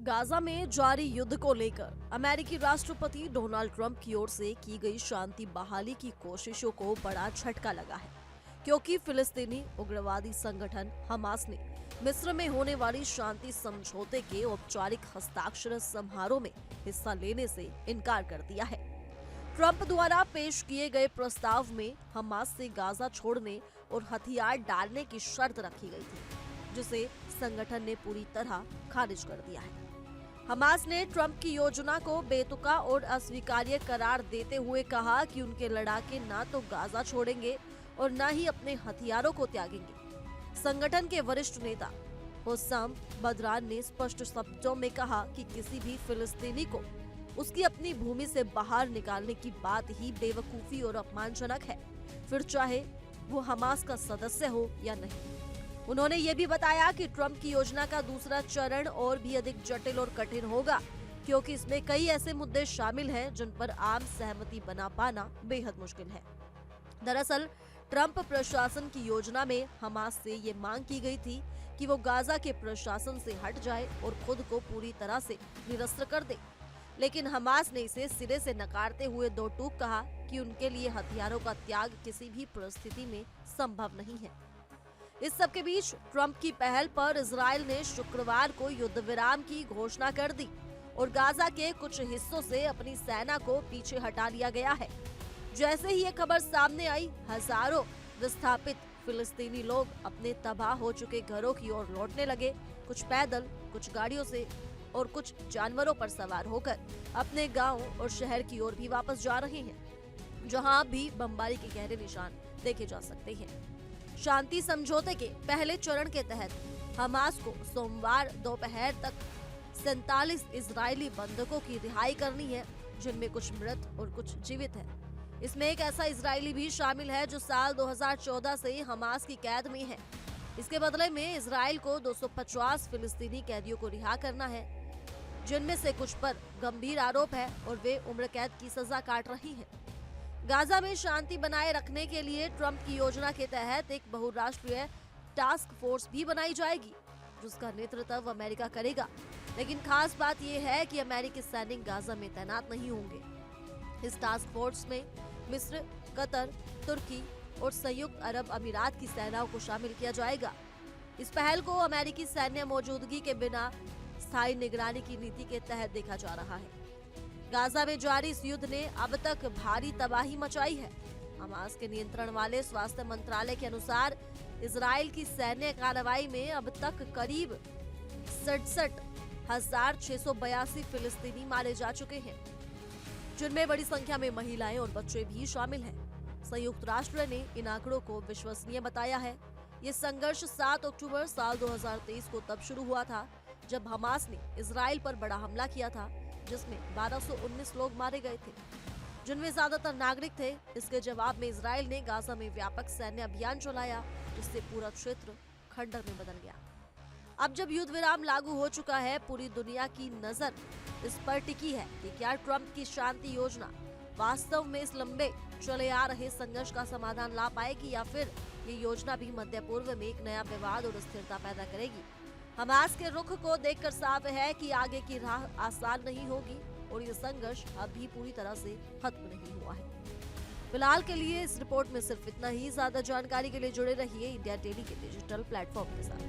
Gaza में जारी युद्ध को लेकर अमेरिकी राष्ट्रपति डोनाल्ड ट्रंप की ओर से की गई शांति बहाली की कोशिशों को बड़ा झटका लगा है, क्योंकि फिलिस्तीनी उग्रवादी संगठन हमास ने मिस्र में होने वाली शांति समझौते के औपचारिक हस्ताक्षर समारोह में हिस्सा लेने से इनकार कर दिया है। ट्रंप द्वारा पेश किए गए प्रस्ताव में हमास से गाजा छोड़ने और हथियार डालने की शर्त रखी गई थी, जिसे संगठन ने पूरी तरह खारिज कर दिया है। हमास ने ट्रंप की योजना को बेतुका और अस्वीकार्य करार देते हुए कहा कि उनके लड़ाके ना तो गाजा छोड़ेंगे और न ही अपने हथियारों को त्यागेंगे। संगठन के वरिष्ठ नेता हुस्साम बदरान ने स्पष्ट शब्दों में कहा कि किसी भी फिलिस्तीनी को उसकी अपनी भूमि से बाहर निकालने की बात ही बेवकूफी और अपमानजनक है, फिर चाहे वो हमास का सदस्य हो या नहीं। उन्होंने ये भी बताया कि ट्रंप की योजना का दूसरा चरण और भी अधिक जटिल और कठिन होगा, क्योंकि इसमें कई ऐसे मुद्दे शामिल हैं जिन पर आम सहमति बना पाना बेहद मुश्किल है। दरअसल ट्रंप प्रशासन की योजना में हमास से ये मांग की गई थी कि वो गाजा के प्रशासन से हट जाए और खुद को पूरी तरह से निरस्त कर दे, लेकिन हमास ने इसे सिरे से नकारते हुए दो टूक कहा कि उनके लिए हथियारों का त्याग किसी भी परिस्थिति में संभव नहीं है। इस सब के बीच ट्रंप की पहल पर इजराइल ने शुक्रवार को युद्ध विराम की घोषणा कर दी और गाजा के कुछ हिस्सों से अपनी सेना को पीछे हटा लिया गया है। जैसे ही ये खबर सामने आई, हजारों विस्थापित फिलिस्तीनी लोग अपने तबाह हो चुके घरों की ओर लौटने लगे, कुछ पैदल, कुछ गाड़ियों से और कुछ जानवरों पर सवार होकर अपने गांव और शहर की ओर भी वापस जा रहे हैं, जहां भी बमबारी के गहरे निशान देखे जा सकते हैं। शांति समझौते के पहले चरण के तहत हमास को सोमवार दोपहर तक 47 इजरायली बंधकों की रिहाई करनी है, जिनमें कुछ मृत और कुछ जीवित हैं। इसमें एक ऐसा इजरायली भी शामिल है जो साल 2014 से हमास की कैद में है। इसके बदले में इजराइल को 250 फिलिस्तीनी कैदियों को रिहा करना है, जिनमें से कुछ पर गंभीर आरोप है और वे उम्र कैद की सजा काट रही हैं। गाजा में शांति बनाए रखने के लिए ट्रंप की योजना के तहत एक बहुराष्ट्रीय टास्क फोर्स भी बनाई जाएगी, जिसका नेतृत्व अमेरिका करेगा। लेकिन खास बात यह है कि अमेरिकी सैनिक गाजा में तैनात नहीं होंगे। इस टास्क फोर्स में मिस्र, कतर, तुर्की और संयुक्त अरब अमीरात की सेनाओं को शामिल किया जाएगा। इस पहल को अमेरिकी सैन्य मौजूदगी के बिना स्थायी निगरानी की नीति के तहत देखा जा रहा है। गाजा में जारी इस युद्ध ने अब तक भारी तबाही मचाई है। हमास के नियंत्रण वाले स्वास्थ्य मंत्रालय के अनुसार इजराइल की सैन्य कार्रवाई में अब तक करीब 67,682 फिलिस्तीनी मारे जा चुके हैं, जिनमें बड़ी संख्या में महिलाएं और बच्चे भी शामिल हैं। संयुक्त राष्ट्र ने इन आंकड़ों को विश्वसनीय बताया है। ये संघर्ष 7 अक्टूबर साल 2023 को तब शुरू हुआ था, जब हमास ने इजराइल पर बड़ा हमला किया था, जिसमें 1219 लोग मारे गए थे, जिनमें ज्यादातर नागरिक थे। इसके जवाब में इजराइल ने गाजा में व्यापक सैन्य अभियान चलाया, जिससे पूरा क्षेत्र खंडर में बदल गया। अब जब युद्ध विराम लागू हो चुका है, पूरी दुनिया की नजर इस पर टिकी है कि क्या ट्रंप की शांति योजना वास्तव में इस लंबे चले आ रहे संघर्ष का समाधान ला पाएगी, या फिर ये योजना भी मध्य पूर्व में एक नया विवाद और अस्थिरता पैदा करेगी। हमास के रुख को देखकर साफ है कि आगे की राह आसान नहीं होगी और ये संघर्ष अभी पूरी तरह से खत्म नहीं हुआ है। फिलहाल के लिए इस रिपोर्ट में सिर्फ इतना ही। ज्यादा जानकारी के लिए जुड़े रहिए इंडिया डेली के डिजिटल प्लेटफॉर्म के साथ।